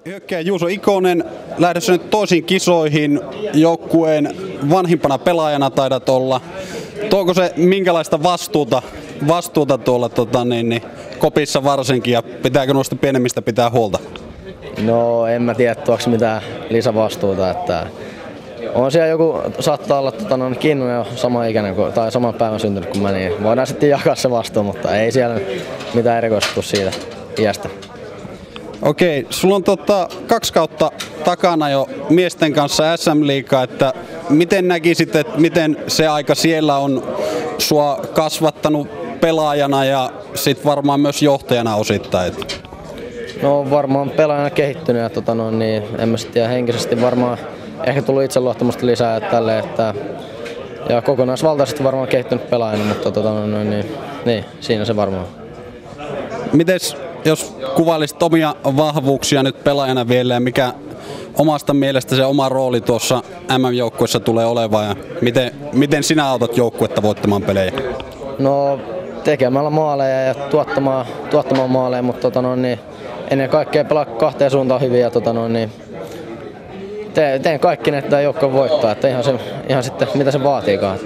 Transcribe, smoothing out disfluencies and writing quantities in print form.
Hyökkääjä Juuso Ikonen, lähdössä nyt toisiin kisoihin, joukkueen vanhimpana pelaajana taidat olla. Tuoko se minkälaista vastuuta tuolla kopissa varsinkin, ja pitääkö noista pienemmistä pitää huolta? No en mä tiedä tuoksi mitään lisävastuuta, että on siellä joku, saattaa olla Kinnunen jo sama ikäinen tai saman päivän syntynyt kuin mä, niin voidaan sitten jakaa se vastuu, mutta ei siellä mitään erikoista siitä iästä. Okei, sulla on 2 kautta takana jo miesten kanssa SM-liigaa, että miten näkisit, että miten se aika siellä on sua kasvattanut pelaajana ja sit varmaan myös johtajana osittain? No varmaan pelaajana kehittynyt ja niin, en mä tiedä, henkisesti varmaan ehkä tullut itseluottamusta lisää ja kokonaisvaltaisesti varmaan kehittynyt pelaajana, mutta niin, siinä se varmaan. Mites jos kuvailisit omia vahvuuksia nyt pelaajana vielä ja mikä omasta mielestä se oma rooli tuossa MM-joukkueessa tulee olemaan ja miten sinä autat joukkuetta voittamaan pelejä? No tekemällä maaleja ja tuottamaan maaleja, mutta ennen kaikkea pelaa kahteen suuntaan hyvin ja teen kaikki, että joukkue voittaa, että ihan sitten mitä se vaatiikaan.